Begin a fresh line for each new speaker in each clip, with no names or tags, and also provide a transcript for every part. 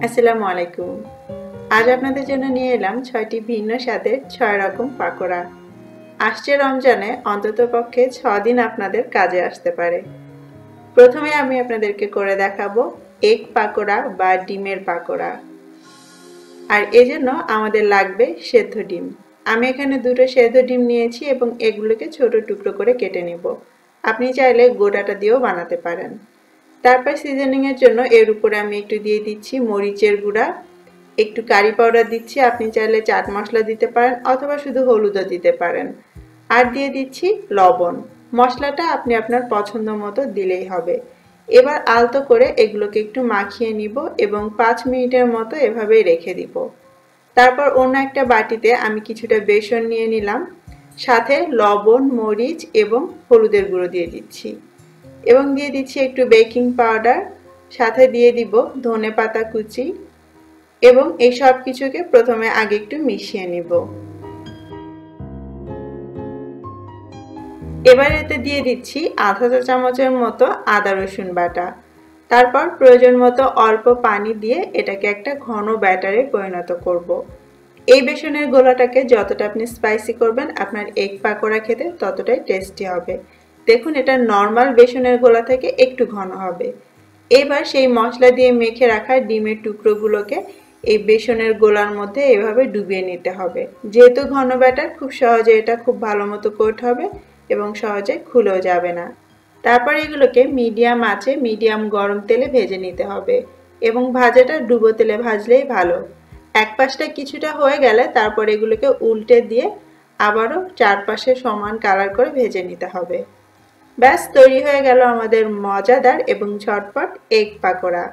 আসসালামু আলাইকুম। আজ আপনাদের জন্য নিয়ে এলাম ৬টি ভিন্ন স্বাদের ৬ রকম পাকোড়া। আসছে রমজানে অন্ততপক্ষে ৬ দিন আপনাদের কাজে আসতে পারে। প্রথমে আমি আপনাদেরকে করে দেখাবো এগ পাকোড়া বা ডিমের পাকোড়া। আর এজন্য আমাদের লাগবে সেদ্ধ ডিম। আমি এখানে ২টো সেদ্ধ ডিম নিয়েছি এবং এগুলোকে ছোট টুকরো করে কেটে নেব। আপনি চাইলে গোটাটা দিয়েও বানাতে পারেন। তারপর সিজনিংয়ের জন্য এর উপরে আমি একটু দিয়ে দিচ্ছি মরিচের গুঁড়া, একটু কারি পাউডার দিচ্ছি, আপনি চাইলে চাট মশলা দিতে পারেন অথবা শুধু হলুদও দিতে পারেন। আর দিয়ে দিচ্ছি লবণ। মশলাটা আপনি আপনার পছন্দ মতো দিলেই হবে। এবার আলতো করে এগুলোকে একটু মাখিয়ে নিব এবং 5 মিনিটের মতো এভাবেই রেখে দিব। তারপর অন্য একটা বাটিতে আমি কিছুটা বেসন নিয়ে নিলাম, সাথে লবণ, মরিচ এবং হলুদের গুঁড়ো দিয়ে দিচ্ছি এবং দিয়ে দিচ্ছি একটু বেকিং পাউডার, সাথে দিয়ে দিব ধনেপাতা কুচি এবং এই সব কিছুকে প্রথমে আগে একটু মিশিয়ে নিব। এবার এতে দিয়ে দিচ্ছি আধা চা চামচের মতো আদা রসুন বাটা। তারপর প্রয়োজন মতো অল্প পানি দিয়ে এটাকে একটা ঘন ব্যাটারে পরিণত করব। এই বেসনের গোলাটাকে যতটা আপনি স্পাইসি করবেন আপনার এগ পাকোড়া খেতে ততটাই টেস্টি হবে। দেখুন এটা নর্মাল বেসনের গোলা থেকে একটু ঘন হবে। এবার সেই মশলা দিয়ে মেখে রাখা ডিমের টুকরোগুলোকে এই বেসনের গোলার মধ্যে এভাবে ডুবিয়ে নিতে হবে। যেহেতু ঘন ব্যাটার খুব সহজে এটা খুব ভালো মতো কোট হবে এবং সহজে খুলেও যাবে না। তারপর এগুলোকে মিডিয়াম আঁচে মিডিয়াম গরম তেলে ভেজে নিতে হবে এবং ভাজাটা ডুবো তেলে ভাজলেই ভালো। এক পাশটা কিছুটা হয়ে গেলে তারপর এগুলোকে উল্টে দিয়ে আবারও চারপাশে সমান কালার করে ভেজে নিতে হবে। ব্যাস তৈরি হয়ে গেল আমাদের মজাদার এবং ঝটপট এগ পাকোড়া।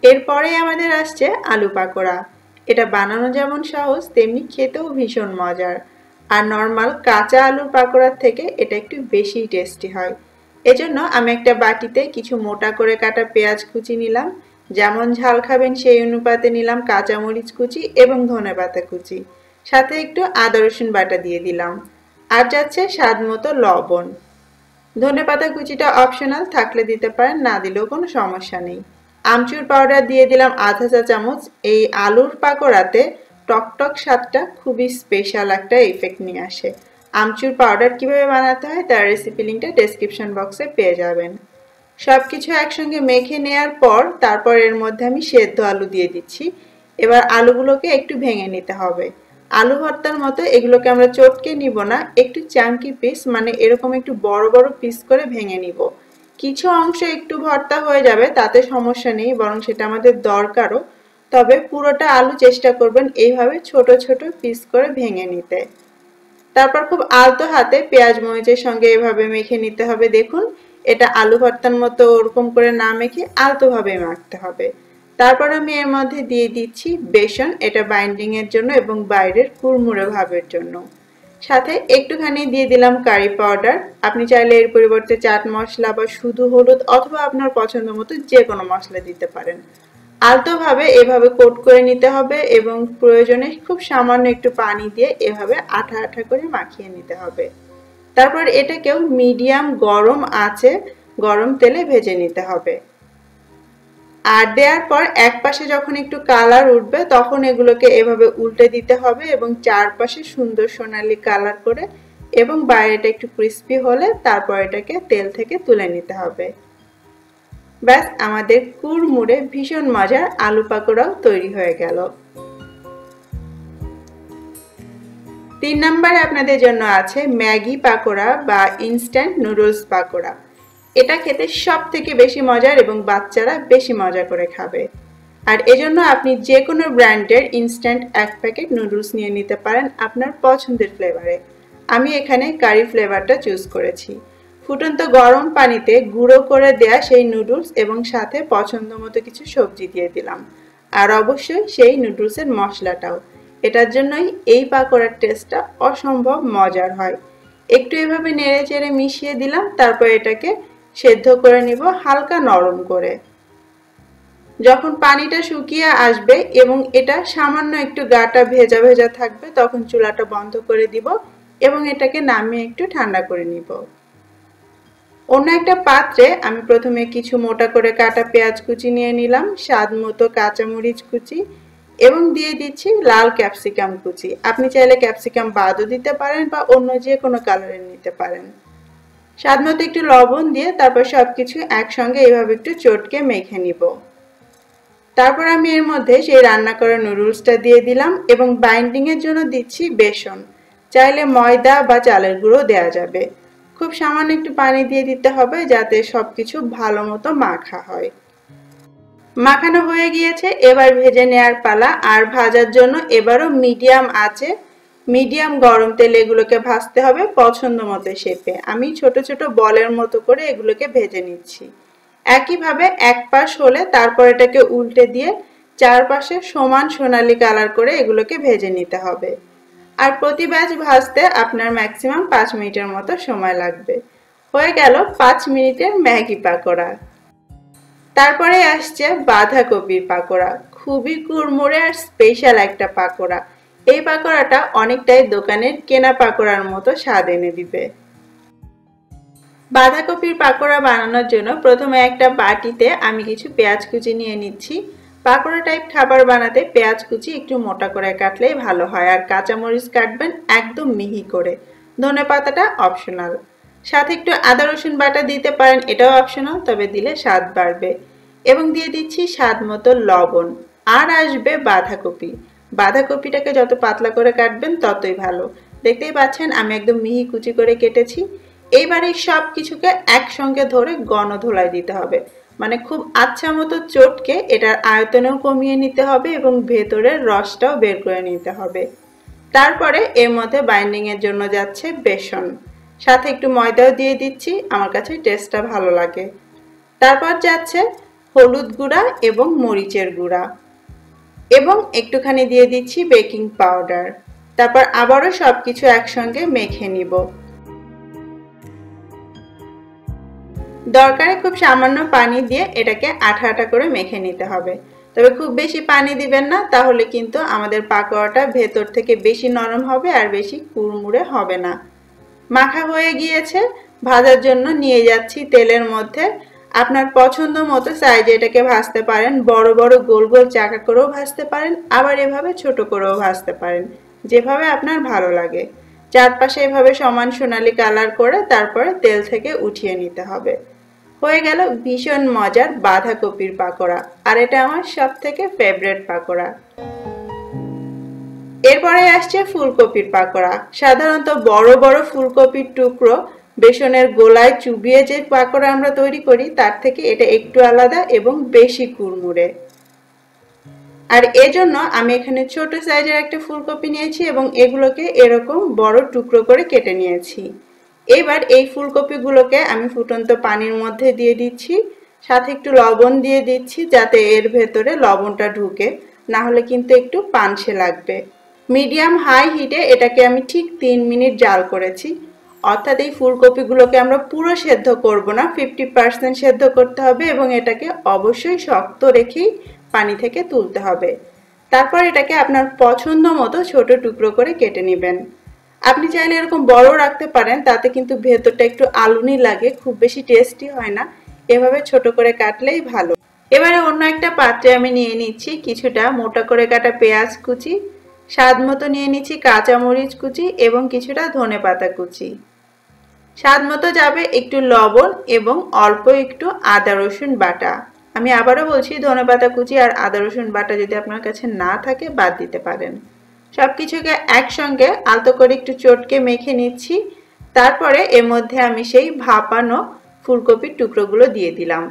এরপরে আমাদের আসছে আলু পাকোড়া। এটা বানানো যেমন সহজ তেমনি খেতেও ভীষণ মজার। আর নর্মাল কাঁচা আলুর পাকোড়ার থেকে এটা একটু বেশি টেস্টি হয়। এজন্য আমি একটা বাটিতে কিছু মোটা করে কাটা পেঁয়াজ কুচি নিলাম, যেমন ঝাল খাবেন সেই অনুপাতে নিলাম কাঁচামরিচ কুচি এবং ধনেপাতা কুচি, সাথে একটু আদা রসুন বাটা দিয়ে দিলাম। আর যাচ্ছে স্বাদ মতো লবণ। ধনেপাতা কুচিটা অপশনাল, থাকলে দিতে পারেন, না দিলেও কোনো সমস্যা নেই। আমচুর পাউডার দিয়ে দিলাম আধা চা চামচ। এই আলুর পাকোড়াতে টকটক স্বাদটা খুবই স্পেশাল একটা ইফেক্ট নিয়ে আসে। আমচুর পাউডার কিভাবে বানাতে হয় তার রেসিপি লিঙ্কটা ডেসক্রিপশন বক্সে পেয়ে যাবেন। সব কিছু একসঙ্গে মেখে নেওয়ার পর তারপর এর মধ্যে আমি সেদ্ধ আলু দিয়ে দিচ্ছি। এবার আলুগুলোকে একটু ভেঙে নিতে হবে। আলু ভর্তার মতো এগুলোকে আমরা চটকে নিব না, একটু চাঙ্কি পিস মানে এরকম একটু বড় বড় পিস করে ভেঙে নিব। কিছু অংশ একটু ভর্তা হয়ে যাবে, তাতে সমস্যা নেই, বরং সেটা আমাদের দরকারও। তবে পুরোটা আলু চেষ্টা করবেন এইভাবে ছোট ছোট পিস করে ভেঙে নিতে। তারপর খুব আলতো হাতে পেঁয়াজ মরিচের সঙ্গে এভাবে মেখে নিতে হবে। দেখুন এটা আলু ভর্তার মতো ওরকম করে না মেখে আলতোভাবে মাখতে হবে। তারপর আমি এর মধ্যে দিয়ে দিচ্ছি বেসন, এটা বাইন্ডিং এর জন্য এবং বাইরের কুড়মুড়ে ভাবের জন্য। সাথে একটুখানি দিয়ে দিলাম কারি পাউডার। আপনি চাইলে এর পরিবর্তে চাট মশলা বা শুধু হলুদ অথবা আপনার পছন্দ মতো যে কোনো মশলা দিতে পারেন। আলতোভাবে এভাবে কোট করে নিতে হবে এবং প্রয়োজনে খুব সামান্য একটু পানি দিয়ে এভাবে আঠা আঠা করে মাখিয়ে নিতে হবে। তারপর এটাকেও মিডিয়াম গরম আঁচে গরম তেলে ভেজে নিতে হবে। আর দেওয়ার পর এক পাশে যখন একটু কালার উঠবে তখন এগুলোকে এভাবে উল্টে দিতে হবে এবং চারপাশে সুন্দর সোনালি কালার করে এবং বাইরেটা একটু ক্রিস্পি হলে তারপর এটাকে তেল থেকে তুলে নিতে হবে। ব্যাস আমাদের কুড়মুড়ে ভীষণ মজার আলু পাকোড়াও তৈরি হয়ে গেল। 3 নম্বরে আপনাদের জন্য আছে ম্যাগি পাকোড়া বা ইনস্ট্যান্ট নুডলস পাকোড়া। এটা খেতে সব থেকে বেশি মজার এবং বাচ্চারা বেশি মজা করে খাবে। আর এজন্য আপনি যে কোনো ব্র্যান্ডের ইনস্ট্যান্ট 1 প্যাকেট নুডলস নিয়ে নিতে পারেন আপনার পছন্দের ফ্লেভারে। আমি এখানে কারি ফ্লেভারটা চুজ করেছি। ফুটন্ত গরম পানিতে গুঁড়ো করে দেয়া সেই নুডলস এবং সাথে পছন্দ মতো কিছু সবজি দিয়ে দিলাম। আর অবশ্যই সেই নুডলসের মশলাটাও। এটার জন্যই এই পাকোড়ার টেস্টটা অসম্ভব মজার হয়। একটু এভাবে নেড়ে চেড়ে মিশিয়ে দিলাম, তারপর এটাকে সেদ্ধ করে নিব হালকা নরম করে। যখন পানিটা শুকিয়ে আসবে এবং এটা সামান্য একটু গাটা ভেজা ভেজা থাকবে তখন চুলাটা বন্ধ করে দিব এবং এটাকে নামিয়ে একটু ঠান্ডা করে নিব। অন্য একটা পাত্রে আমি প্রথমে কিছু মোটা করে কাটা পেঁয়াজ কুচি নিয়ে নিলাম, স্বাদ মতো কাঁচামরিচ কুচি এবং দিয়ে দিচ্ছি লাল ক্যাপসিকাম কুচি। আপনি চাইলে ক্যাপসিকাম বাদও দিতে পারেন বা অন্য যে কোনো কালারের নিতে পারেন। স্বাদ মতো একটু লবণ দিয়ে তারপর সবকিছু একসঙ্গে এইভাবে একটু চটকে মেখে নিব। তারপর আমি এর মধ্যে সেই রান্না করা নুডলসটা দিয়ে দিলাম এবং বাইন্ডিংয়ের জন্য দিচ্ছি বেসন। চাইলে ময়দা বা চালের গুঁড়ো দেওয়া যাবে। খুব সামান্য একটু পানি দিয়ে দিতে হবে যাতে সবকিছু ভালো মতো মাখা হয়। মাখানো হয়ে গিয়েছে, এবার ভেজে নেওয়ার পালা। আর ভাজার জন্য এবারও মিডিয়াম আঁচে মিডিয়াম গরম তেলে এগুলোকে ভাজতে হবে পছন্দ মতো শেপে। আমি ছোট ছোট বলের মতো করে এগুলোকে ভেজে নিচ্ছি। একইভাবে এক পাশ হলে তারপর এটাকে উল্টে দিয়ে চারপাশে সমান সোনালী কালার করে এগুলোকে ভেজে নিতে হবে। আর প্রতি ব্যাচ ভাজতে আপনার ম্যাক্সিমাম 5 মিনিটের মতো সময় লাগবে। হয়ে গেল 5 মিনিটের ম্যাগি পাকোড়া। তারপরে আসছে বাঁধাকপির পাকোড়া। খুবই কুড়মুড়ে আর স্পেশাল একটা পাকোড়া। এই পাকোড়াটা অনেকটাই দোকানের কেনা পাকোড়ার মতো স্বাদ এনে দিবে। বাঁধাকপির পাকোড়া বানানোর জন্য প্রথমে একটা বাটিতে আমি কিছু পেঁয়াজ কুচি নিয়ে নিচ্ছি। পাকোড়া টাইপ খাবার বানাতে পেঁয়াজ কুচি একটু মোটা করে কাটলেই ভালো হয়, আর কাঁচামরিচ কাটবেন একদম মিহি করে। ধনেপাতাটা অপশনাল। সাথে একটু আদা রসুন বাটা দিতে পারেন, এটাও অপশনাল, তবে দিলে স্বাদ বাড়বে। এবং দিয়ে দিচ্ছি স্বাদ মতো লবণ। আর আসবে বাঁধাকপি। বাঁধাকপিটাকে যত পাতলা করে কাটবেন ততই ভালো। দেখতেই পাচ্ছেন আমি একদম মিহি কুচি করে কেটেছি। এইবার এই সব কিছুকে একসঙ্গে ধরে গণধোলায় দিতে হবে, মানে খুব আচ্ছা মতো চটকে এটার আয়তনেও কমিয়ে নিতে হবে এবং ভেতরের রসটাও বের করে নিতে হবে। তারপরে এর মধ্যে বাইন্ডিং এর জন্য যাচ্ছে বেসন, সাথে একটু ময়দাও দিয়ে দিচ্ছি, আমার কাছে টেস্টটা ভালো লাগে। তারপর যাচ্ছে হলুদ গুঁড়া এবং মরিচের গুঁড়া এবং একটুখানি দিয়ে দিচ্ছি বেকিং পাউডার। তারপর আবারও সবকিছু একসঙ্গে মেখে নিব। দরকারে খুব সামান্য পানি দিয়ে এটাকে আঠা আঠা করে মেখে নিতে হবে। তবে খুব বেশি পানি দিবেন না, তাহলে কিন্তু আমাদের পাকোড়াটা ভেতর থেকে বেশি নরম হবে আর বেশি কুড়মুড়ে হবে না। মাখা হয়ে গিয়েছে, ভাজার জন্য নিয়ে যাচ্ছি তেলের মধ্যে। আপনার পছন্দ মতো সাইজে এটাকে ভাজতে পারেন, বড় বড় গোল গোল চাকা করেও ভাজতে পারেন, আবার এভাবে ছোট করেও ভাজতে পারেন, যেভাবে আপনার ভালো লাগে। চারপাশে এভাবে সমান সোনালী কালার করে তারপরে তেল থেকে উঠিয়ে নিতে হবে। হয়ে গেল ভীষণ মজার বাঁধাকপির পাকোড়া, আর এটা আমার সবথেকে ফেভারিট পাকোড়া। এরপরে আসছে ফুলকপির পাকোড়া। সাধারণত বড় বড় ফুলকপির টুকরো বেসনের গোলায় চুবিয়ে যে পাকোড়া আমরা তৈরি করি তার থেকে এটা একটু আলাদা এবং বেশি কুড়মুড়ে। আর এজন্য আমি এখানে ছোট সাইজের একটা ফুলকপি নিয়েছি এবং এগুলোকে এরকম বড় টুকরো করে কেটে নিয়েছি। এবার এই ফুলকপিগুলোকে আমি ফুটন্ত পানির মধ্যে দিয়ে দিচ্ছি, সাথে একটু লবণ দিয়ে দিচ্ছি যাতে এর ভেতরে লবণটা ঢুকে, না হলে কিন্তু একটু পানসে লাগবে। মিডিয়াম হাই হিটে এটাকে আমি ঠিক 3 মিনিট জাল করেছি। অর্থাৎ এই ফুলকপিগুলোকে আমরা পুরো সেদ্ধ করব না, 50% সেদ্ধ করতে হবে এবং এটাকে অবশ্যই শক্ত রেখেই পানি থেকে তুলতে হবে। তারপর এটাকে আপনার পছন্দ মতো ছোট টুকরো করে কেটে নেবেন। আপনি চাইলে এরকম বড় রাখতে পারেন, তাতে কিন্তু ভেতরটা একটু আলুনি লাগে, খুব বেশি টেস্টি হয় না। এভাবে ছোট করে কাটলেই ভালো। এবারে অন্য একটা পাত্রে আমি নিয়ে নিচ্ছি কিছুটা মোটা করে কাটা পেঁয়াজ কুচি, স্বাদ মতো নিয়ে নিচ্ছি কাঁচামরিচ কুচি এবং কিছুটা ধনেপাতা কুচি। স্বাদ মতো যাবে একটু লবণ এবং অল্প একটু আদা রসুন বাটা। আমি আবারও বলছি, ধনেপাতা কুচি আর আদা রসুন বাটা যদি আপনার কাছে না থাকে বাদ দিতে পারেন। সবকিছুকে একসঙ্গে আলতো করে একটু চটকে মেখে নিচ্ছি। তারপরে এর মধ্যে আমি সেই ভাপানো ফুলকপির টুকরোগুলো দিয়ে দিলাম।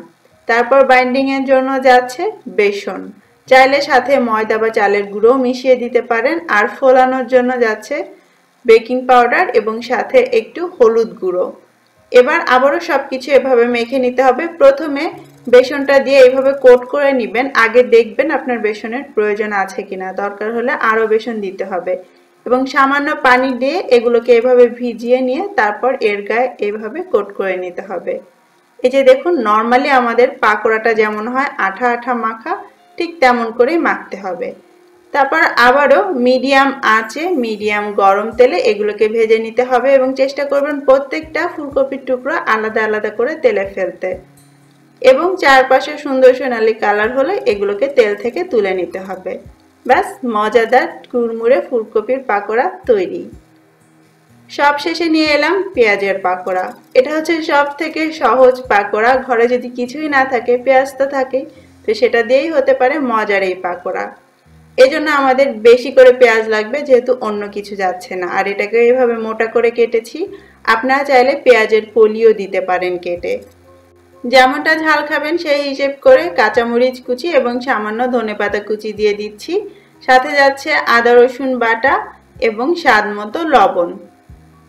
তারপর বাইন্ডিং এর জন্য যাচ্ছে বেসন, চাইলে সাথে ময়দা বা চালের গুঁড়ো মিশিয়ে দিতে পারেন। আর ফোলানোর জন্য যাচ্ছে বেকিং পাউডার এবং সাথে একটু হলুদ গুঁড়ো। এবার আবারও সবকিছু এভাবে মেখে নিতে হবে। প্রথমে বেসনটা দিয়ে এইভাবে কোট করে নেবেন, আগে দেখবেন আপনার বেসনের প্রয়োজন আছে কিনা, দরকার হলে আরও বেসন দিতে হবে। এবং সামান্য পানি দিয়ে এগুলোকে এভাবে ভিজিয়ে নিয়ে তারপর এর গায়ে এভাবে কোট করে নিতে হবে। এই যে দেখুন, নর্মালি আমাদের পাকোড়াটা যেমন হয় আঠা আঠা মাখা, ঠিক তেমন করেই মাখতে হবে। তারপর আবারও মিডিয়াম আঁচে মিডিয়াম গরম তেলে এগুলোকে ভেজে নিতে হবে এবং চেষ্টা করবেন প্রত্যেকটা ফুলকপির টুকরো আলাদা আলাদা করে তেলে ফেলতে। এবং চারপাশে সুন্দর সোনালী কালার হলে এগুলোকে তেল থেকে তুলে নিতে হবে। ব্যাস, মজাদার কুড়মুড়ে ফুলকপির পাকোড়া তৈরি। সব শেষে নিয়ে এলাম পেঁয়াজের পাকোড়া। এটা হচ্ছে সব থেকে সহজ পাকোড়া। ঘরে যদি কিছুই না থাকে, পেঁয়াজ তো থাকেই, তো সেটা দিয়েই হতে পারে মজার এই পাকোড়া। এজন্য আমাদের বেশি করে পেঁয়াজ লাগবে, যেহেতু অন্য কিছু যাচ্ছে না। আর এটাকে এইভাবে মোটা করে কেটেছি। আপনারা চাইলে পেঁয়াজের কলিও দিতে পারেন কেটে। যেমনটা ঝাল খাবেন সেই হিসেব করে কাঁচামরিচ কুচি এবং সামান্য ধনেপাতা কুচি দিয়ে দিচ্ছি। সাথে যাচ্ছে আদা রসুন বাটা এবং স্বাদ মতো লবণ।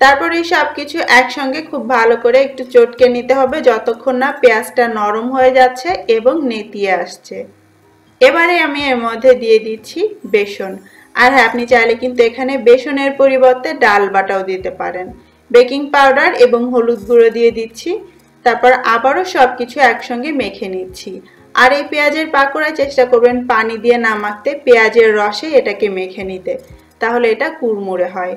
তারপর এই সব কিছু একসঙ্গে খুব ভালো করে একটু চটকে নিতে হবে যতক্ষণ না পেঁয়াজটা নরম হয়ে যাচ্ছে এবং নেতিয়ে আসছে। এবারে আমি এর মধ্যে দিয়ে দিচ্ছি বেসন। আর হ্যাঁ, আপনি চাইলে কিন্তু এখানে বেসনের পরিবর্তে ডাল বাটাও দিতে পারেন। বেকিং পাউডার এবং হলুদ গুঁড়ো দিয়ে দিচ্ছি। তারপর আবারও সব কিছু একসঙ্গে মেখে নিচ্ছি। আর এই পেঁয়াজের পাকোড়ায় চেষ্টা করবেন পানি দিয়ে না মাখতে, পেঁয়াজের রসে এটাকে মেখে নিতে, তাহলে এটা কুড়মুড়ে হয়।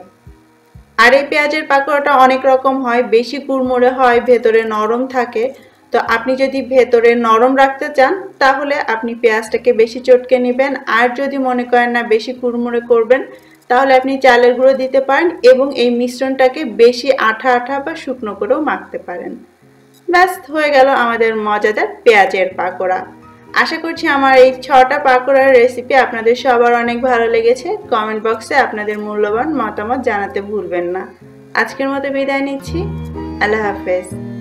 আর এই পেঁয়াজের পাকোড়াটা অনেক রকম হয়, বেশি কুড়মুড়ে হয়, ভেতরে নরম থাকে। তো আপনি যদি ভেতরে নরম রাখতে চান তাহলে আপনি পেঁয়াজটাকে বেশি চটকে নেবেন। আর যদি মনে করেন না বেশি কুড়মুড়ে করবেন, তাহলে আপনি চালের গুঁড়ো দিতে পারেন এবং এই মিশ্রণটাকে বেশি আঠা আঠা বা শুকনো করেও মাখতে পারেন। ব্যাস, হয়ে গেল আমাদের মজাদার পেঁয়াজের পাকোড়া। আশা করছি আমার এই 6টা পাকোড়ার রেসিপি আপনাদের সবার অনেক ভালো লেগেছে। কমেন্ট বক্সে আপনাদের মূল্যবান মতামত জানাতে ভুলবেন না। আজকের মতো বিদায় নিচ্ছি। আল্লাহ হাফেজ।